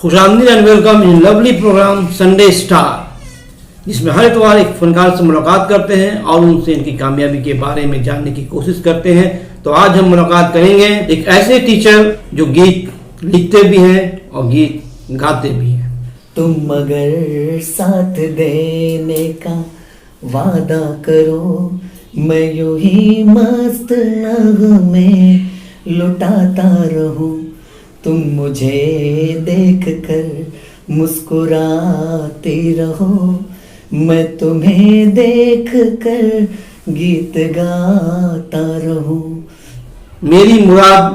खुशामदीद and welcome in lovely programme Sunday star, जिसमें हर इतवार एक फनकार से मुलाकात करते हैं और उनसे इनकी कामयाबी के बारे में जानने की कोशिश करते हैं। तो आज हम मुलाकात करेंगे एक ऐसे टीचर जो गीत लिखते भी हैं और गीत गाते भी हैं। तुम मगर साथ देने का वादा करो, मैं यूं ही मस्त नगमे लुटाता रहूं। तुम मुझे देख कर मुस्कुराती रहो, मैं तुम्हें देख कर गीत गाता रहूं। मेरी मुराद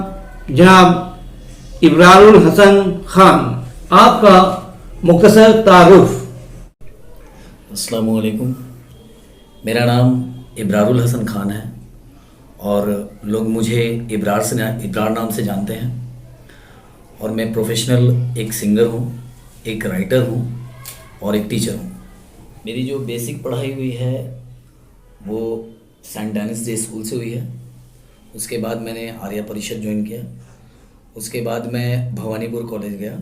जनाब इब्रारुल हसन खान, आपका मुख्तसर तारुफ। अस्सलामु अलैकुम, मेरा नाम इब्रारुल हसन खान है और लोग मुझे इब्रार नाम से जानते हैं। और मैं प्रोफेशनल एक सिंगर हूँ, एक राइटर हूँ और एक टीचर हूँ। मेरी जो बेसिक पढ़ाई हुई है वो सेंट डेनिस डे स्कूल से हुई है। उसके बाद मैंने आर्या परिषद ज्वाइन किया। उसके बाद मैं भवानीपुर कॉलेज गया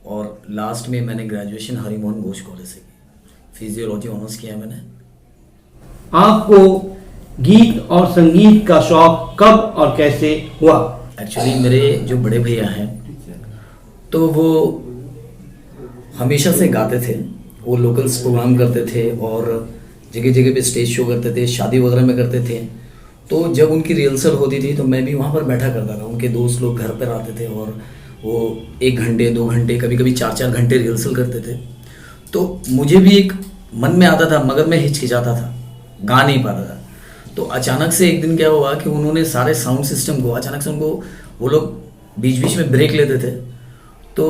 और लास्ट में मैंने ग्रेजुएशन हरिमोहन घोष कॉलेज से की। फिजियोलॉजी ऑनर्स किया मैंने। आपको गीत और संगीत का शौक कब और कैसे हुआ? एक्चुअली मेरे जो बड़े भैया हैं तो वो हमेशा से गाते थे। वो लोकल्स प्रोग्राम करते थे और जगह जगह पे स्टेज शो करते थे, शादी वगैरह में करते थे। तो जब उनकी रिहर्सल होती थी तो मैं भी वहाँ पर बैठा करता था। उनके दोस्त लोग घर पर आते थे और वो 1 घंटे 2 घंटे कभी कभी 4-4 घंटे रिहर्सल करते थे। तो मुझे भी एक मन में आता था, मगर मैं हिचकिचाता था, गा नहीं पाता था। तो अचानक से एक दिन क्या हुआ कि उन्होंने सारे साउंड सिस्टम को अचानक से वो लोग बीच बीच में ब्रेक लेते थे। तो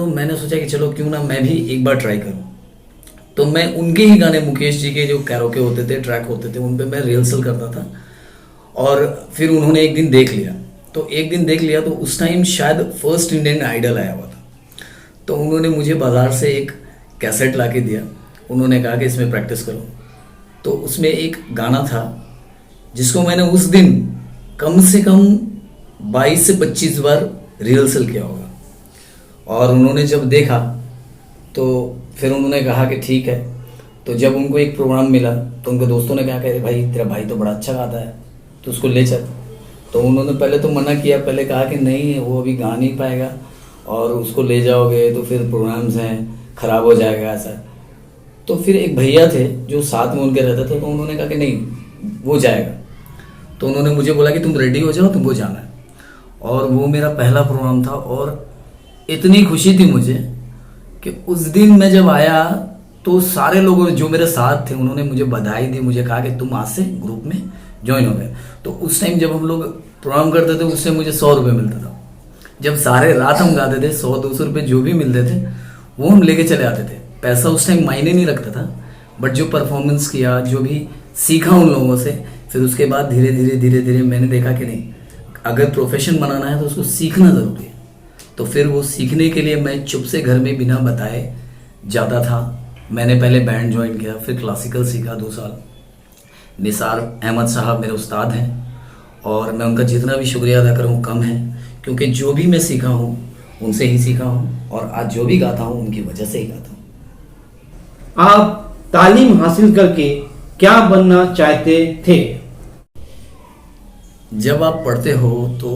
मैंने सोचा कि चलो क्यों ना मैं भी एक बार ट्राई करूं। तो मैं उनके ही गाने, मुकेश जी के जो कैरोके होते थे, ट्रैक होते थे, उन पे मैं रिहर्सल करता था। और फिर उन्होंने एक दिन देख लिया तो उस टाइम शायद फर्स्ट इंडियन आइडल आया हुआ था। तो उन्होंने मुझे बाज़ार से एक कैसेट ला के दिया। उन्होंने कहा कि इसमें प्रैक्टिस करो। तो उसमें एक गाना था जिसको मैंने उस दिन कम से कम 22 से 25 बार रिहर्सल किया होगा। और उन्होंने जब देखा तो फिर उन्होंने कहा कि ठीक है। तो जब उनको एक प्रोग्राम मिला तो उनके दोस्तों ने कहा कि भाई तेरा भाई तो बड़ा अच्छा गाता है, तो उसको ले चल। तो उन्होंने पहले तो मना किया, पहले कहा कि नहीं वो अभी गा नहीं पाएगा और उसको ले जाओगे तो फिर प्रोग्राम्स हैं, ख़राब हो जाएगा ऐसा। तो फिर एक भैया थे जो साथ में उनके रहते थे, तो उन्होंने कहा कि नहीं वो जाएगा। तो उन्होंने मुझे बोला कि तुम रेडी हो जाओ, तुमको जाना है। और वो मेरा पहला प्रोग्राम था और इतनी खुशी थी मुझे कि उस दिन मैं जब आया तो सारे लोगों जो मेरे साथ थे उन्होंने मुझे बधाई दी, मुझे कहा कि तुम आज से ग्रुप में ज्वाइन हो गए। तो उस टाइम जब हम लोग प्रोग्राम करते थे उससे मुझे 100 रुपये मिलता था। जब सारे रात हम गाते थे 100-200 रुपये जो भी मिलते थे वो हम लेके चले आते थे। पैसा उस टाइम मायने नहीं रखता था, बट जो परफॉर्मेंस किया, जो भी सीखा उन लोगों से, फिर उसके बाद धीरे धीरे मैंने देखा कि नहीं, अगर प्रोफेशन बनाना है तो उसको सीखना ज़रूरी है। तो फिर वो सीखने के लिए मैं चुप से घर में बिना बताए जाता था। मैंने पहले बैंड ज्वाइन किया, फिर क्लासिकल सीखा 2 साल। निसार अहमद साहब मेरे उस्ताद हैं और मैं उनका जितना भी शुक्रिया अदा करूँ कम है, क्योंकि जो भी मैं सीखा हूँ उनसे ही सीखा हूँ और आज जो भी गाता हूँ उनकी वजह से ही गाता हूँ। आप तालीम हासिल करके क्या बनना चाहते थे? जब आप पढ़ते हो तो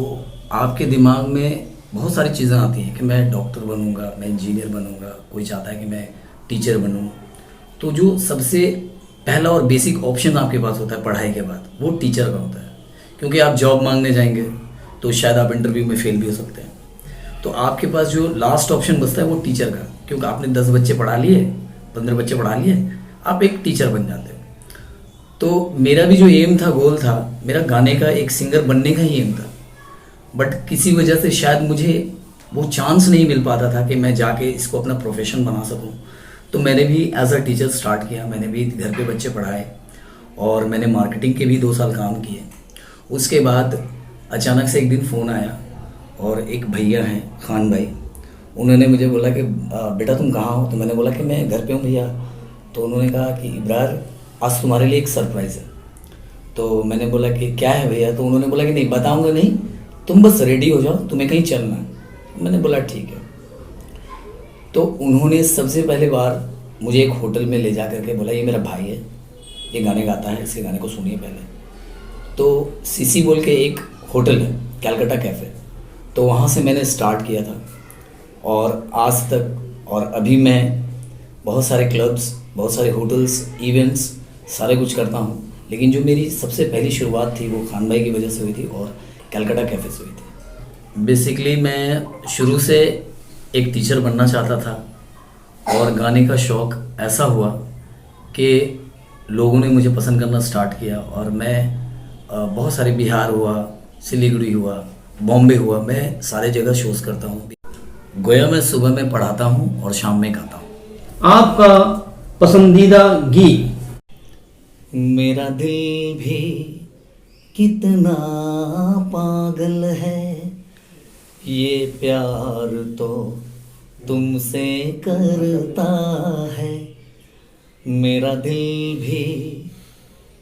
आपके दिमाग में बहुत सारी चीज़ें आती हैं कि मैं डॉक्टर बनूंगा, मैं इंजीनियर बनूंगा, कोई चाहता है कि मैं टीचर बनूं। तो जो सबसे पहला और बेसिक ऑप्शन आपके पास होता है पढ़ाई के बाद, वो टीचर का होता है। क्योंकि आप जॉब मांगने जाएंगे तो शायद आप इंटरव्यू में फेल भी हो सकते हैं। तो आपके पास जो लास्ट ऑप्शन बचता है वो टीचर का, क्योंकि आपने 10 बच्चे पढ़ा लिए, 15 बच्चे पढ़ा लिए, आप एक टीचर बन जाते हो। तो मेरा भी जो एम था, गोल था, मेरा गाने का, एक सिंगर बनने का ही एम था। बट किसी वजह से शायद मुझे वो चांस नहीं मिल पाता था कि मैं जाके इसको अपना प्रोफेशन बना सकूं। तो मैंने भी एज अ टीचर स्टार्ट किया। मैंने भी घर पे बच्चे पढ़ाए और मैंने मार्केटिंग के भी 2 साल काम किए। उसके बाद अचानक से एक दिन फ़ोन आया और एक भैया हैं खान भाई, उन्होंने मुझे बोला कि बेटा तुम कहाँ हो? तो मैंने बोला कि मैं घर पे हूँ भैया। तो उन्होंने कहा कि इब्रार आज तुम्हारे लिए एक सरप्राइज़ है। तो मैंने बोला कि क्या है भैया? तो उन्होंने बोला कि नहीं बताऊँगा नहीं, तुम बस रेडी हो जाओ, तुम्हें कहीं चलना है। मैंने बोला ठीक है। तो उन्होंने सबसे पहले बार मुझे एक होटल में ले जा करके बोला, ये मेरा भाई है, ये गाने गाता है, इसके गाने को सुनिए पहले। तो सीसी बोल के एक होटल है, कैलकाटा कैफ़े, तो वहाँ से मैंने स्टार्ट किया था। और आज तक और अभी मैं बहुत सारे क्लब्स, बहुत सारे होटल्स, इवेंट्स सारे कुछ करता हूँ। लेकिन जो मेरी सबसे पहली शुरुआत थी वो खान भाई की वजह से हुई थी और कैलकाटा कैफ़े से हुई थी। बेसिकली मैं शुरू से एक टीचर बनना चाहता था और गाने का शौक़ ऐसा हुआ कि लोगों ने मुझे पसंद करना स्टार्ट किया और मैं बहुत सारे बिहार हुआ, सिलीगुड़ी हुआ, बॉम्बे हुआ, मैं सारे जगह शोज़ करता हूँ। गोया में सुबह में पढ़ाता हूँ और शाम में गाता हूँ। आपका पसंदीदा गीत? मेरा दिल भी कितना पागल है, ये प्यार तो तुमसे करता है। मेरा दिल भी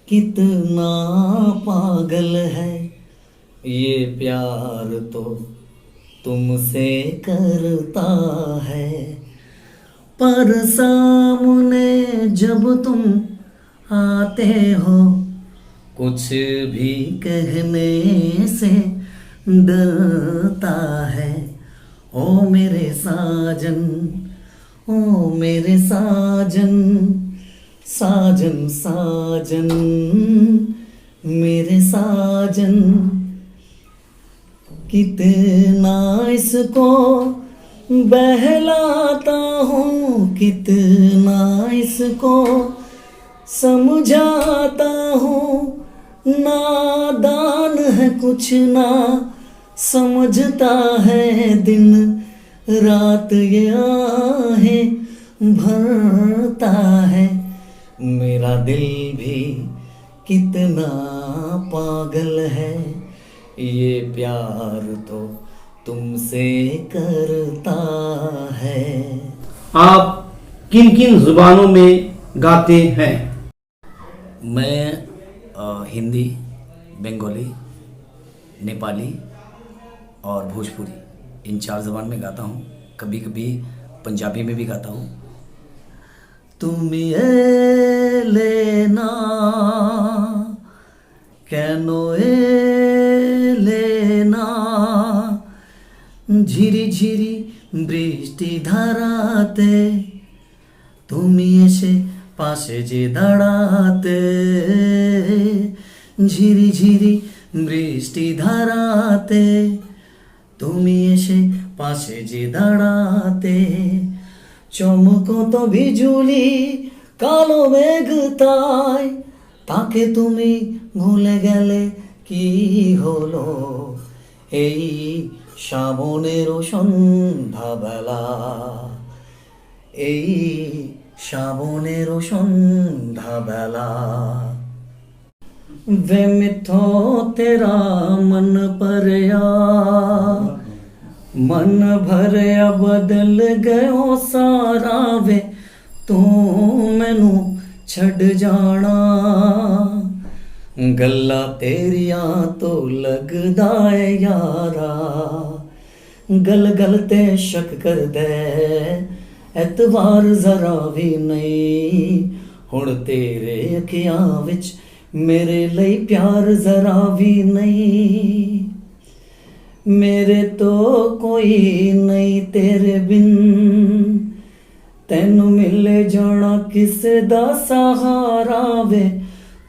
कितना पागल है, ये प्यार तो तुमसे करता है। पर सामने जब तुम आते हो, कुछ भी कहने से डरता है। ओ मेरे साजन, ओ मेरे साजन, साजन साजन, मेरे साजन, कितना इसको बहलाता हूँ, कितना इसको समझाता हूँ। नादान है कुछ ना समझता है, दिन रात ये आहें भरता है। मेरा दिल भी कितना पागल है, ये प्यार तो तुमसे करता है। आप किन किन जुबानों में गाते हैं? मैं हिंदी, बंगाली, नेपाली और भोजपुरी, इन 4 ज़बान में गाता हूँ। कभी कभी पंजाबी में भी गाता हूँ। तुम एले ना केनो एले ना, ঝিরি ঝিরি বৃষ্টি ধারাতে, তুমি এসে পাশে যে দাঁড়াতে। ঝিরি ঝিরি বৃষ্টি ধারাতে, তুমি এসে পাশে যে দাঁড়াতে। চমকত বিজুলি কালো মেঘ তাই, তাকে তুমি ভুলে গেলে কি হলো। এই শ্রাবণেরও সন্ধ্যাবেলা, এই শ্রাবণেরও সন্ধ্যাবেলা। वे मिथो तेरा मन परया, मन भरया बदल गयो सारा। वे तू मैनू छड़ जाना, गल्ला तेरिया तो लगदा है यारा। गल गल ते शक कर दे, एतवार जरा भी नहीं। हुण तेरे अखियां विच मेरे लिए प्यार जरा भी नहीं। मेरे तो कोई नहीं तेरे बिन, तैनू मिले जाना किसे दा सहारा। वे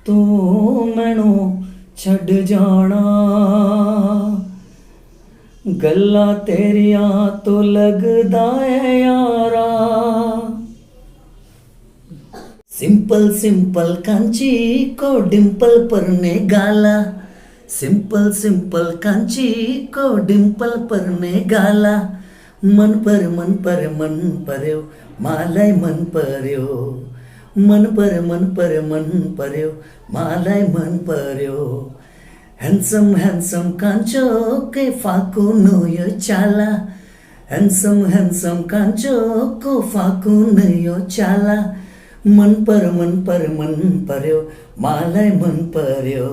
तू मैनू छड़ जाना, गल्ला तेरिया तो लगदा है यारा। सिंपल सिंपल कांची को डिंपल पर ने गाला, सिंपल सिंपल कांची को डिंपल पर ने गाला। मन पर मन पर मन पर्यो, मालय मन पर्यो। मन पर मन पर मन पर्यो, मालय मन पर्यो। हैंडसम हैंडसम कांचो के फाकू नो यो चाला, हैंडसम हैंडसम कांचो को फाकू नो यो चाला। मन पर मन पर मन पर्यो, मालय मन पर्यो।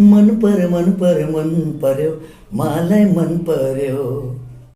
मन पर मन पर मन पर्यो, मालय मन पर्यो।